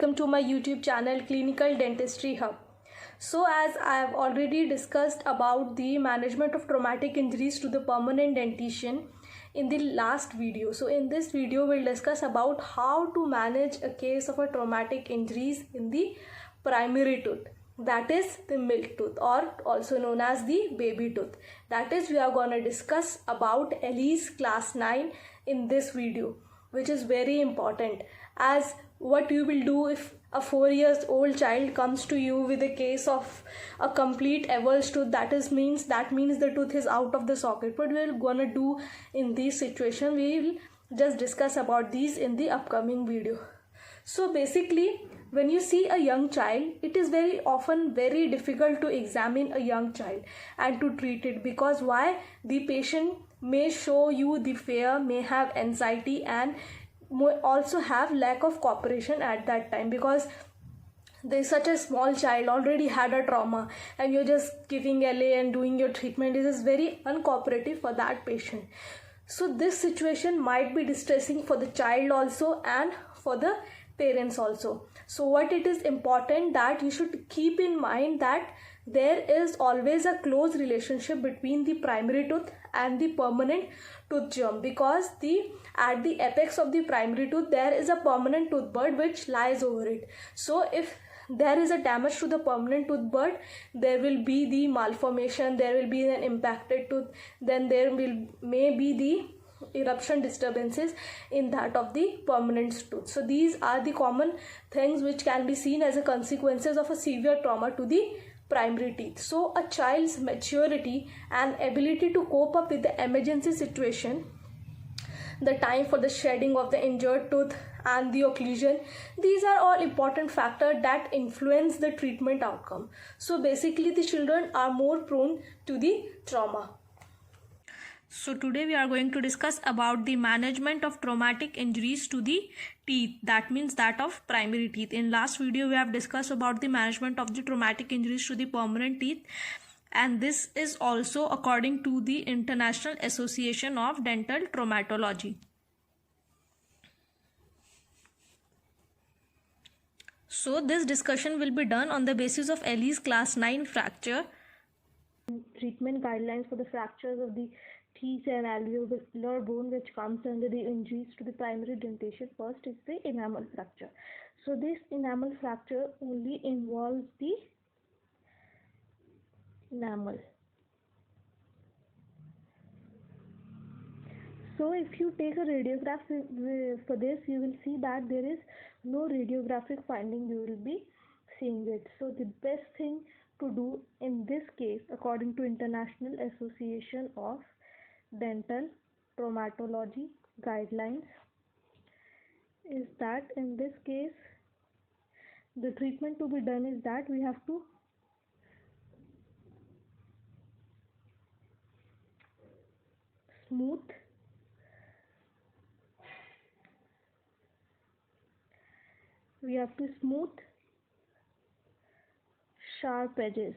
Welcome to my YouTube channel Clinical Dentistry Hub. So as I have already discussed about the management of traumatic injuries to the permanent dentition in the last video. So in this video we'll discuss about how to manage a case of a traumatic injuries in the primary tooth, that is the milk tooth, or also known as the baby tooth. That is, we are going to discuss about ELIS class 9 in this video, which is very important, as what you will do if a 4 years old child comes to you with a case of a complete avulsed tooth, means the tooth is out of the socket. What we're gonna do in this situation, we will just discuss about these in the upcoming video. So basically, when you see a young child, it is very often very difficult to examine a young child and to treat it, because why? The patient may show you the fear, may have anxiety, and also have lack of cooperation at that time, because there's such a small child already had a trauma and you're just giving LA and doing your treatment. It is very uncooperative for that patient. So this situation might be distressing for the child also and for the parents also. So what it is important that you should keep in mind that there is always a close relationship between the primary tooth and the permanent tooth germ, because at the apex of the primary tooth there is a permanent tooth bud which lies over it. So if there is a damage to the permanent tooth bud, there will be the malformation, there will be an impacted tooth, then there may be the eruption disturbances in that of the permanent tooth. So these are the common things which can be seen as a consequences of a severe trauma to the primary teeth. So a child's maturity and ability to cope up with the emergency situation, the time for the shedding of the injured tooth and the occlusion, these are all important factors that influence the treatment outcome. So basically the children are more prone to the trauma. So today we are going to discuss about the management of traumatic injuries to the teeth, that means that of primary teeth. In last video we have discussed about the management of the traumatic injuries to the permanent teeth, and this is also according to the International Association of Dental Traumatology. So this discussion will be done on the basis of ELIS class 9 fracture treatment guidelines for the fractures of the teeth and alveolar bone which comes under the injuries to the primary dentition. First is the enamel fracture. So this enamel fracture only involves the enamel. So if you take a radiograph for this, you will see that there is no radiographic finding you will be seeing it. So the best thing to do in this case, according to International Association of Dental Traumatology guidelines, is that in this case the treatment to be done is that we have to smooth sharp edges.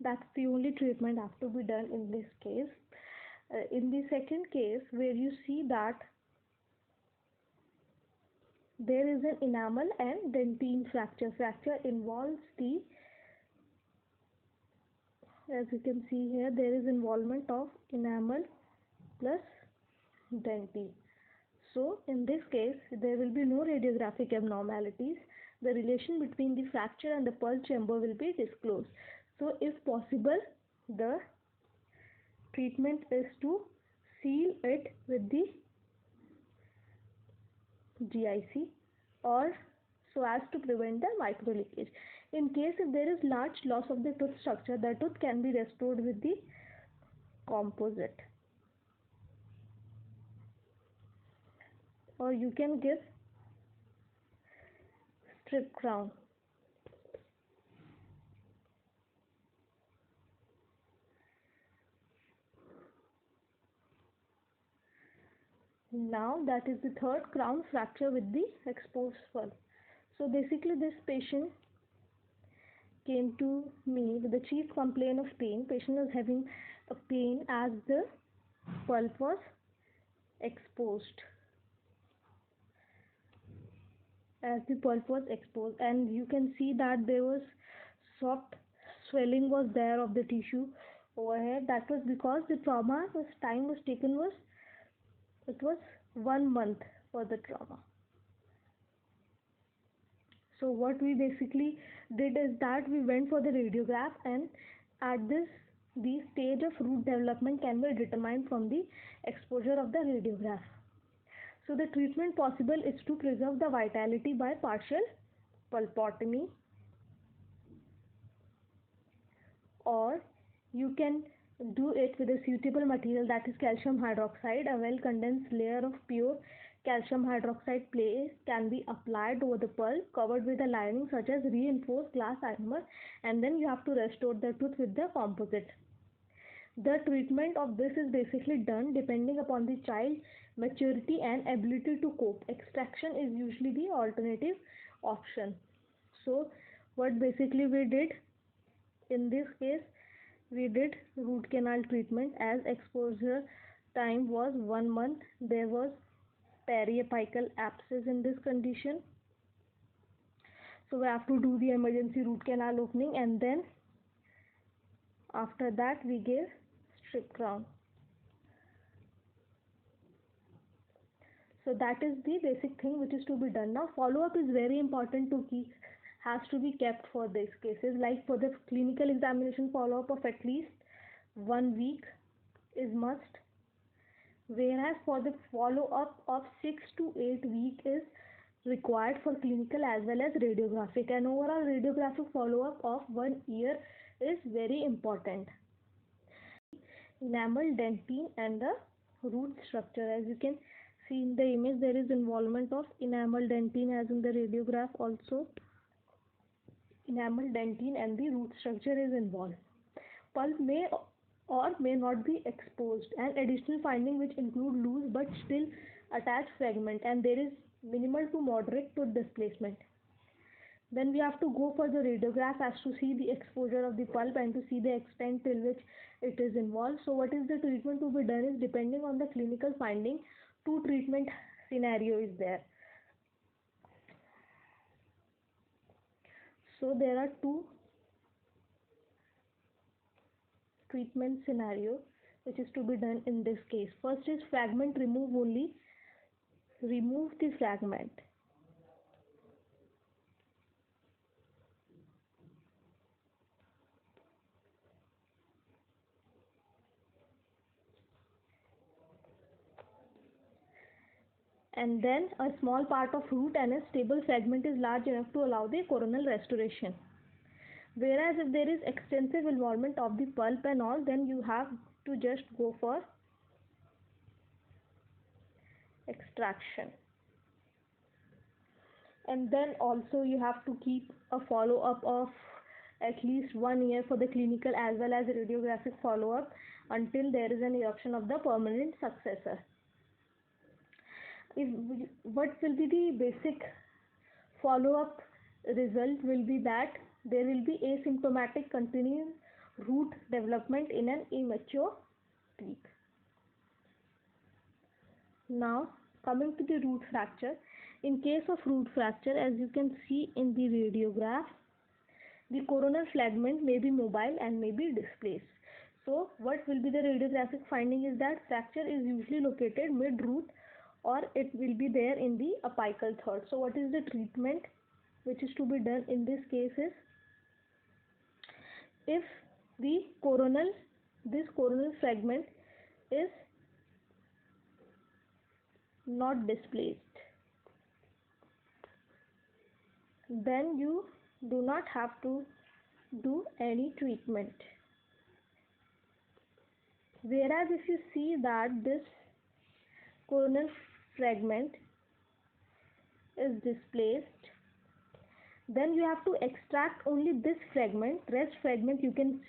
That's the only treatment have to be done in this case. In the second case, where you see that there is an enamel and dentine fracture involves the, as you can see here, there is involvement of enamel plus dentine. So in this case there will be no radiographic abnormalities. The relation between the fracture and the pulse chamber will be disclosed. So if possible, the treatment is to seal it with the GIC, or so as to prevent the micro leakage. In case if there is large loss of the tooth structure, the tooth can be restored with the composite, or you can give strip crown. Now that is the third crown fracture with the exposed skull. So basically this patient came to me with the chief complaint of pain. Patient was having a pain as the pulp was exposed. And you can see that there was soft swelling was there of the tissue over here. That was because the trauma was time was taken was it was 1 month for the trauma. So what we basically did is that we went for the radiograph, and at the stage of root development can be determined from the exposure of the radiograph. So the treatment possible is to preserve the vitality by partial pulpotomy, or you can do it with a suitable material, that is calcium hydroxide. A well condensed layer of pure calcium hydroxide paste can be applied over the pulp covered with a lining such as reinforced glass ionomer, and then you have to restore the tooth with the composite. The treatment of this is basically done depending upon the child maturity and ability to cope. Extraction is usually the alternative option. So what basically we did in this case, we did root canal treatment as exposure time was 1 month. There was periapical abscess in this condition, so we have to do the emergency root canal opening, and then after that we gave strip crown. So that is the basic thing which is to be done. Now follow-up is very important to keep, has to be kept for these cases. Like for the clinical examination, follow-up of at least 1 week is must, whereas for the follow-up of 6 to 8 weeks is required for clinical as well as radiographic. And overall radiographic follow-up of 1 year is very important. Enamel dentine and the root structure. As you can see in the image, there is involvement of enamel dentine as in the radiograph also. Enamel dentine and the root structure is involved. Pulp may or may not be exposed, and additional finding which include loose but still attached fragment, and there is minimal to moderate tooth displacement. Then we have to go for the radiograph as to see the exposure of the pulp and to see the extent till which it is involved. So what is the treatment to be done is depending on the clinical finding. 2 treatment scenario is there. So there are 2 treatment scenario which is to be done in this case. First is fragment remove only. Remove the fragment. And then a small part of root and a stable fragment is large enough to allow the coronal restoration. Whereas if there is extensive involvement of the pulp and all, then you have to just go for extraction. And then also you have to keep a follow-up of at least 1 year for the clinical as well as radiographic follow-up until there is an eruption of the permanent successor. What will be the basic follow-up result will be that there will be asymptomatic continuous root development in an immature teeth. Now coming to the root fracture. In case of root fracture, as you can see in the radiograph, the coronal fragment may be mobile and may be displaced. So what will be the radiographic finding is that fracture is usually located mid-root, or it will be there in the apical third. So what is the treatment which is to be done in this case is, if this coronal fragment is not displaced, then you do not have to do any treatment. Whereas if you see that this coronal fragment is displaced, then you have to extract only this fragment. Rest fragment you can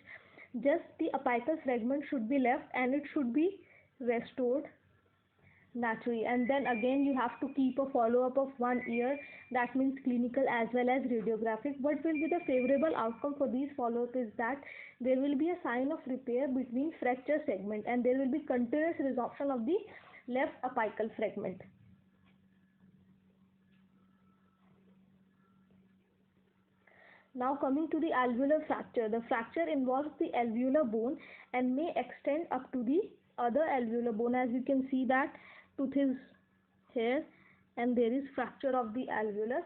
just, the apical fragment should be left and it should be restored naturally, and then again you have to keep a follow-up of 1 year. That means clinical as well as radiographic. What will be the favorable outcome for these follow-up is that there will be a sign of repair between fracture segment, and there will be continuous resorption of the left apical fragment. Now coming to the alveolar fracture. The fracture involves the alveolar bone and may extend up to the other alveolar bone. As you can see that tooth is here and there is fracture of the alveolus.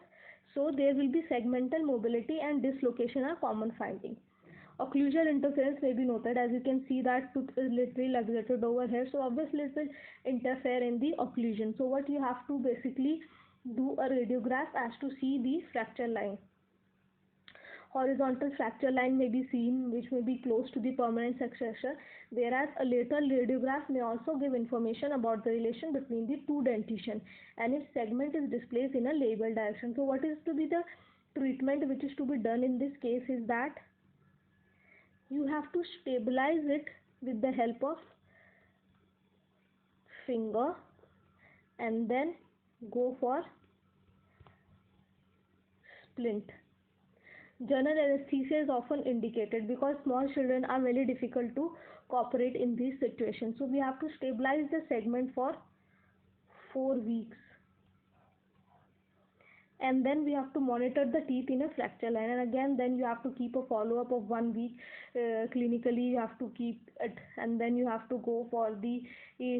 So there will be segmental mobility and dislocation are common finding. Occlusal interference may be noted. As you can see that tooth is literally luxated over here. So obviously it will interfere in the occlusion. So what you have to basically do a radiograph as to see the fracture line. Horizontal fracture line may be seen, which may be close to the permanent successor, whereas a lateral radiograph may also give information about the relation between the two dentition and if segment is displaced in a label direction. So what is to be the treatment which is to be done in this case is that you have to stabilize it with the help of finger and then go for splint. General anesthesia is often indicated because small children are very difficult to cooperate in these situations. So we have to stabilize the segment for 4 weeks. And then we have to monitor the teeth in a fracture line, and again then you have to keep a follow-up of 1 week. Clinically you have to keep it, and then you have to go for the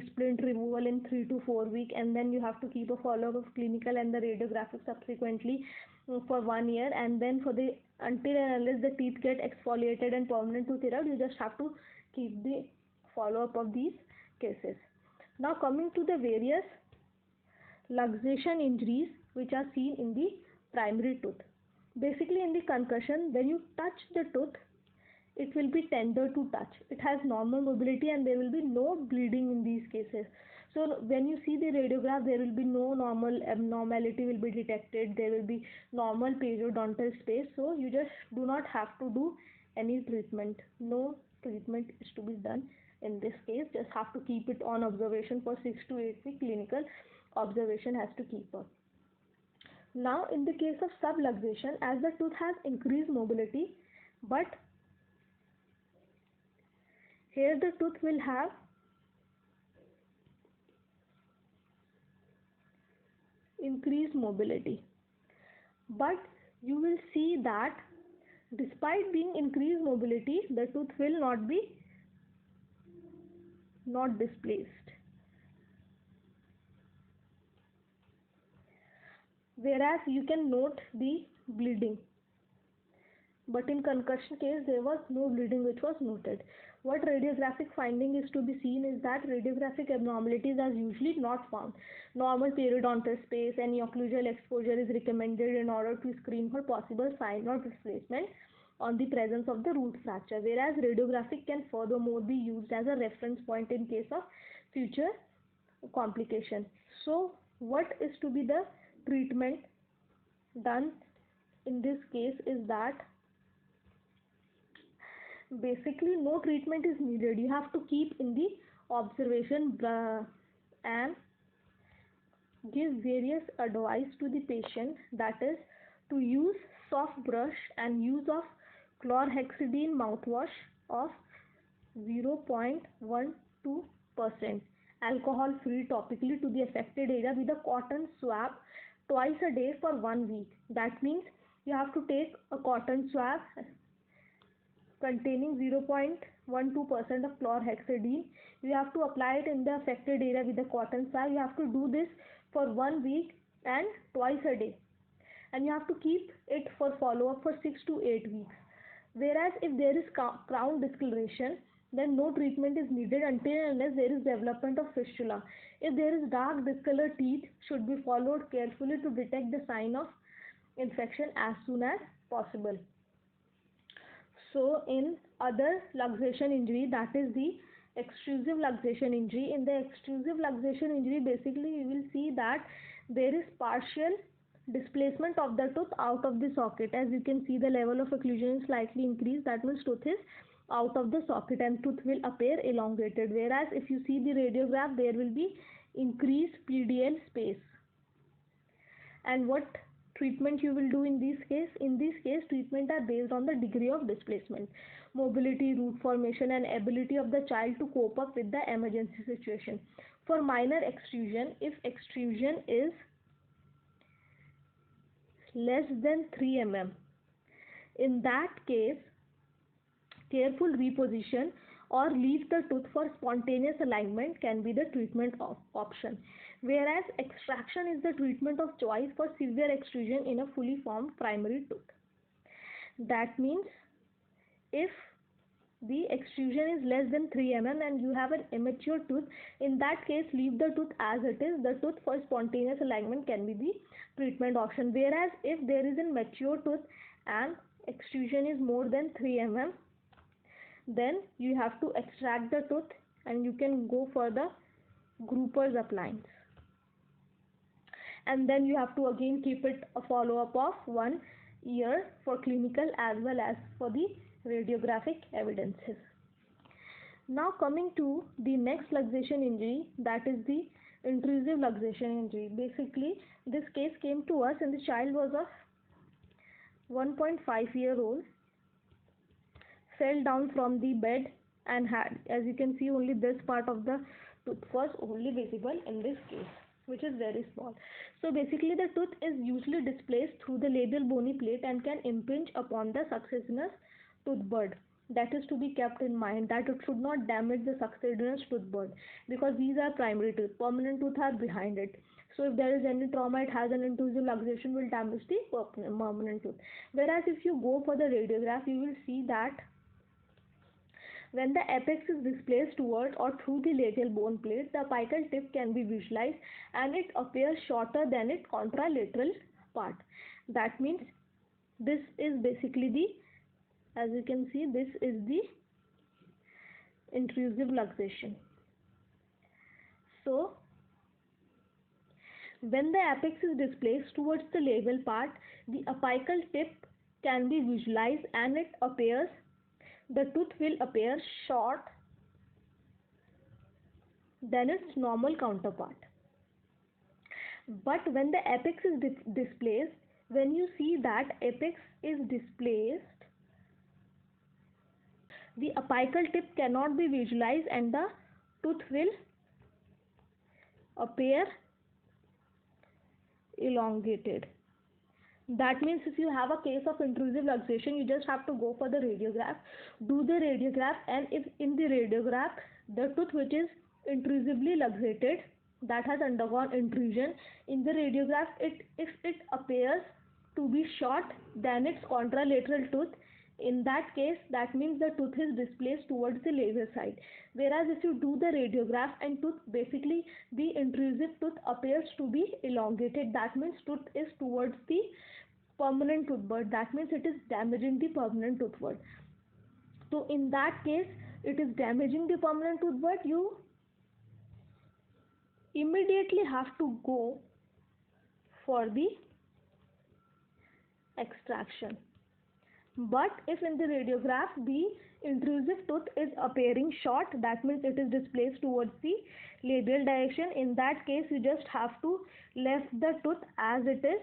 splint removal in 3 to 4 weeks, and then you have to keep a follow-up of clinical and the radiographic subsequently for 1 year, and then for the until and unless the teeth get exfoliated and permanent tooth erupt, you just have to keep the follow-up of these cases. Now coming to the various luxation injuries which are seen in the primary tooth. Basically in the concussion, when you touch the tooth, it will be tender to touch. It has normal mobility and there will be no bleeding in these cases. So when you see the radiograph, there will be no normal abnormality will be detected. There will be normal periodontal space. So you just do not have to do any treatment. No treatment is to be done in this case. Just have to keep it on observation for 6 to 8 weeks. Clinical observation has to keep up. Now in the case of subluxation, as the tooth has increased mobility, but here the tooth will have increased mobility, but you will see that despite being increased mobility, the tooth will not be displaced. Whereas you can note the bleeding, but in concussion case there was no bleeding which was noted. What radiographic finding is to be seen is that radiographic abnormalities are usually not found. Normal periodontal space and occlusal exposure is recommended in order to screen for possible sign of displacement on the presence of the root fracture, whereas radiographic can furthermore be used as a reference point in case of future complication. So what is to be the treatment done in this case is that basically no treatment is needed. You have to keep in the observation and give various advice to the patient, that is to use soft brush and use of chlorhexidine mouthwash of 0.12% alcohol free topically to the affected area with a cotton swab twice a day for 1 week. That means you have to take a cotton swab containing 0.12% of chlorhexidine. You have to apply it in the affected area with the cotton swab. You have to do this for 1 week and twice a day, and you have to keep it for follow-up for 6 to 8 weeks. Whereas if there is crown discoloration, then no treatment is needed until and unless there is development of fistula. If there is dark discolored teeth, should be followed carefully to detect the sign of infection as soon as possible. So in other luxation injury, that is the extrusive luxation injury. In the extrusive luxation injury, basically you will see that there is partial displacement of the tooth out of the socket. As you can see, the level of occlusion is slightly increased. That means tooth is out of the socket and tooth will appear elongated. Whereas if you see the radiograph, there will be increase PDL space. And what treatment you will do in this case? In this case, treatment are based on the degree of displacement, mobility, root formation, and ability of the child to cope up with the emergency situation. For minor extrusion, if extrusion is less than 3 mm, in that case, careful reposition or leave the tooth for spontaneous alignment can be the treatment option, whereas extraction is the treatment of choice for severe extrusion in a fully formed primary tooth. That means if the extrusion is less than 3 mm and you have an immature tooth, in that case leave the tooth as it is. The tooth for spontaneous alignment can be the treatment option, whereas if there is a mature tooth and extrusion is more than 3 mm, then you have to extract the tooth and you can go for the Gruper's appliance, and then you have to again keep it a follow-up of 1 year for clinical as well as for the radiographic evidences. Now coming to the next luxation injury, that is the intrusive luxation injury. Basically this case came to us and the child was of 1.5-year-old, fell down from the bed and had, as you can see, only this part of the tooth was only visible in this case, which is very small. So basically the tooth is usually displaced through the labial bony plate and can impinge upon the successionous tooth bud. That is to be kept in mind, that it should not damage the successionous tooth bud, because these are primary tooth, permanent tooth are behind it. So if there is any trauma, it has an intrusive luxation, will damage the permanent tooth. Whereas if you go for the radiograph, you will see that when the apex is displaced toward or through the labial bone plate, the apical tip can be visualized and it appears shorter than its contralateral part. That means this is basically the, as you can see, this is the intrusive luxation. So when the apex is displaced towards the labial part, the apical tip can be visualized and it appears, the tooth will appear short than its normal counterpart. But when the apex is displaced, when you see that apex is displaced, the apical tip cannot be visualized and the tooth will appear elongated. That means if you have a case of intrusive luxation, you just have to go for the radiograph, do the radiograph, and if in the radiograph the tooth which is intrusively luxated, that has undergone intrusion, in the radiograph if it appears to be short than its contralateral tooth, in that case that means the tooth is displaced towards the labial side. Whereas if you do the radiograph and tooth, basically the intrusive tooth appears to be elongated, that means tooth is towards the permanent tooth bud, that means it is damaging the permanent tooth bud. So in that case, it is damaging the permanent tooth bud, you immediately have to go for the extraction. But if in the radiograph the intrusive tooth is appearing short, that means it is displaced towards the labial direction, in that case you just have to left the tooth as it is.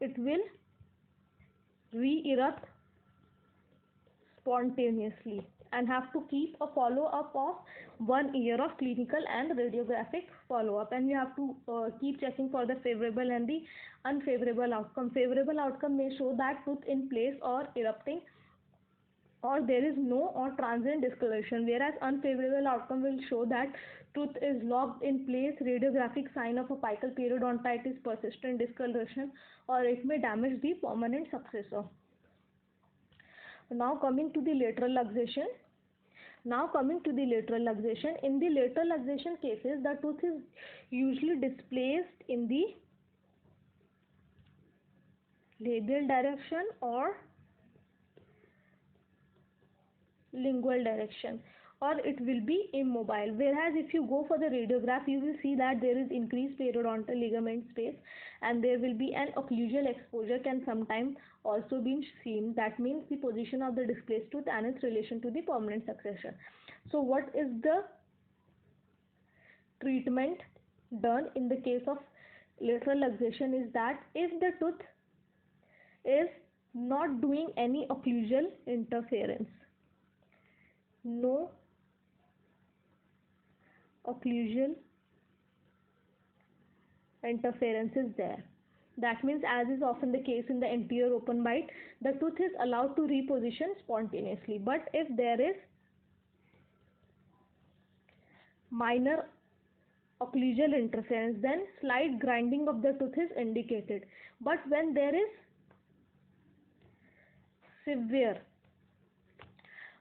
It will re-erupt spontaneously and have to keep a follow-up of 1 year of clinical and radiographic follow-up, and you have to keep checking for the favorable and the unfavorable outcome. Favorable outcome may show that tooth in place or erupting, or there is no or transient discoloration, whereas unfavorable outcome will show that tooth is locked in place, radiographic sign of apical periodontitis, persistent discoloration, or it may damage the permanent successor. Now coming to the lateral luxation. In the lateral luxation cases, the tooth is usually displaced in the labial direction or lingual direction, or it will be immobile. Whereas if you go for the radiograph, you will see that there is increased periodontal ligament space and there will be an occlusal exposure can sometimes also be seen. That means the position of the displaced tooth and its relation to the permanent succession. So what is the treatment done in the case of lateral luxation is that if the tooth is not doing any occlusal interference, no occlusal interference is there. That means, as is often the case in the anterior open bite, the tooth is allowed to reposition spontaneously. But if there is minor occlusal interference, then slight grinding of the tooth is indicated. But when there is severe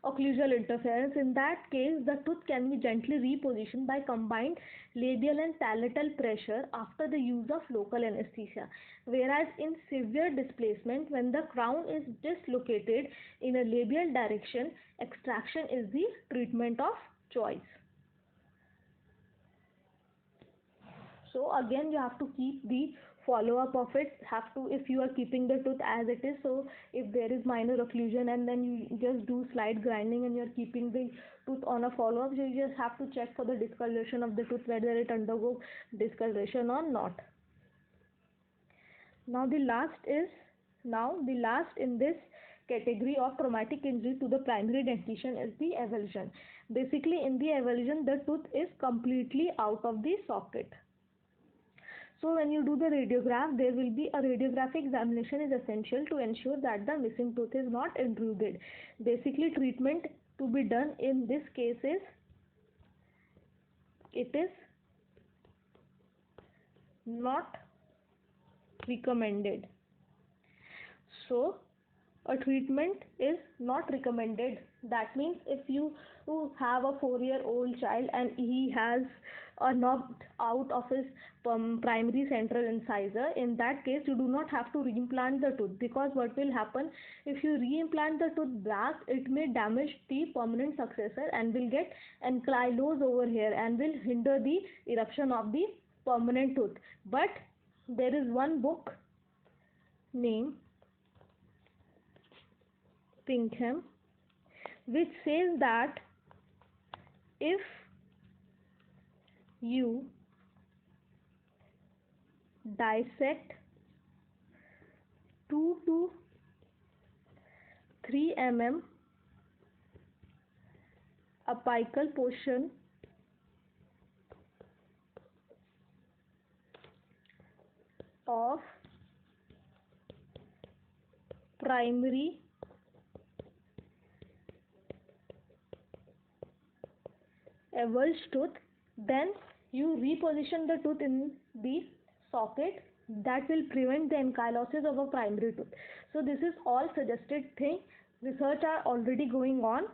occlusal interference, in that case the tooth can be gently repositioned by combined labial and palatal pressure after the use of local anesthesia. Whereas in severe displacement, when the crown is dislocated in a labial direction, extraction is the treatment of choice. So again, you have to keep the follow-up of it. If you are keeping the tooth as it is, so if there is minor occlusion and then you just do slight grinding and you are keeping the tooth on a follow-up, so you just have to check for the discoloration of the tooth, whether it undergo discoloration or not. Now the last in this category of traumatic injury to the primary dentition is the avulsion. Basically, in the avulsion, the tooth is completely out of the socket. So when you do the radiograph, there will be a radiographic examination is essential to ensure that the missing tooth is not intruded. Basically, treatment to be done in this case is, it is not recommended. So a treatment is not recommended. That means if you have a 4-year-old child and he has knocked out of his primary central incisor, in that case you do not have to reimplant the tooth, because what will happen, if you reimplant the tooth back, it may damage the permanent successor and will get ankylose over here and will hinder the eruption of the permanent tooth. But there is one book named Pinkham which says that if you dissect 2 to 3 mm apical portion of primary avulsed tooth, then you reposition the tooth in the socket. That will prevent the ankylosis of a primary tooth. So this is all suggested thing. Research are already going on.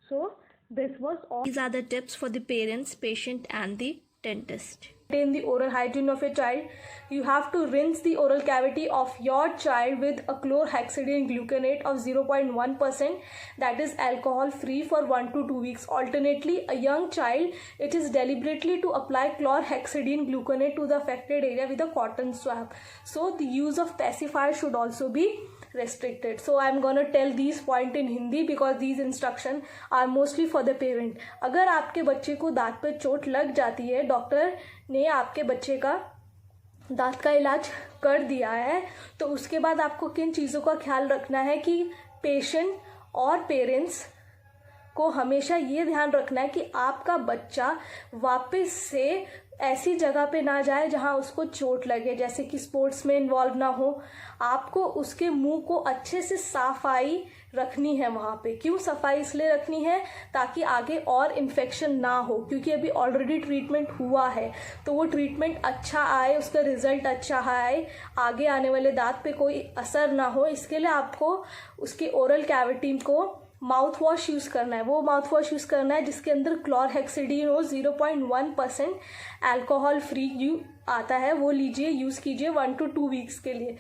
So this was all. These are the tips for the parents, patient and the dentist. Maintain the oral hygiene of your child. You have to rinse the oral cavity of your child with a chlorhexidine gluconate of 0.1%, that is alcohol free, for 1 to 2 weeks. Alternately, a young child, it is deliberately to apply chlorhexidine gluconate to the affected area with a cotton swab. So the use of pacifier should also be restricted. So I'm gonna tell these point in Hindi because these instruction are mostly for the parent. अगर आपके बच्चे को दांत पे चोट लग जाती है, डॉक्टर ने आपके बच्चे का दांत का इलाज कर दिया है, तो उसके बाद आपको किन चीज़ों का ख्याल रखना है कि पेशेंट और पेरेंट्स को हमेशा ये ध्यान रखना है कि आपका बच्चा वापस से ऐसी जगह पे ना जाए जहां उसको चोट लगे, जैसे कि स्पोर्ट्स में इन्वॉल्व ना हो। आपको उसके मुंह को अच्छे से सफाई रखनी है वहां पे। क्यों सफाई इसलिए रखनी है? ताकि आगे और इन्फेक्शन ना हो, क्योंकि अभी ऑलरेडी ट्रीटमेंट हुआ है, तो वो ट्रीटमेंट अच्छा आए, उसका रिजल्ट अच्छा आए, आगे आने वाले दांत पे कोई असर ना हो। इसके लिए आपको उसके ओरल कैविटी को माउथ वॉश यूज़ करना है। वो माउथ वॉश यूज़ करना है जिसके अंदर क्लोरहेक्सिडिन हो, 0.1% अल्कोहल फ्री आता है, वो लीजिए, यूज़ कीजिए 1 to 2 वीक्स के लिए।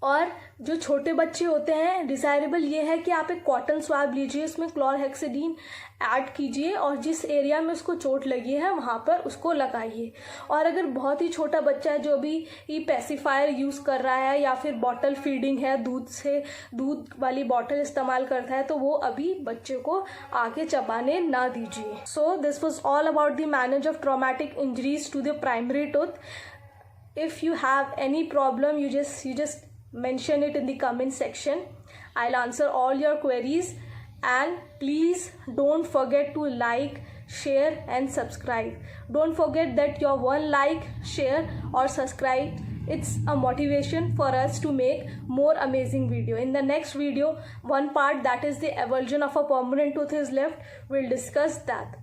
और जो छोटे बच्चे होते हैं, डिज़ायरेबल ये है कि आप एक कॉटन स्वैब लीजिए, उसमें क्लोरहेक्सिडीन ऐड कीजिए और जिस एरिया में उसको चोट लगी है वहाँ पर उसको लगाइए। और अगर बहुत ही छोटा बच्चा है जो भी पेसिफायर यूज़ कर रहा है या फिर बॉटल फीडिंग है, दूध वाली बॉटल इस्तेमाल करता है, तो वो अभी बच्चे को आगे चबाने ना दीजिए। So this was all about the manage of traumatic injuries to the primary tooth. If you have any problem, you just mention it in the comment section. I'll answer all your queries, and please don't forget to like, share and subscribe. Don't forget that your one like, share or subscribe, it's a motivation for us to make more amazing video. In the next video, one part, that is the avulsion of a permanent tooth is left, we'll discuss that.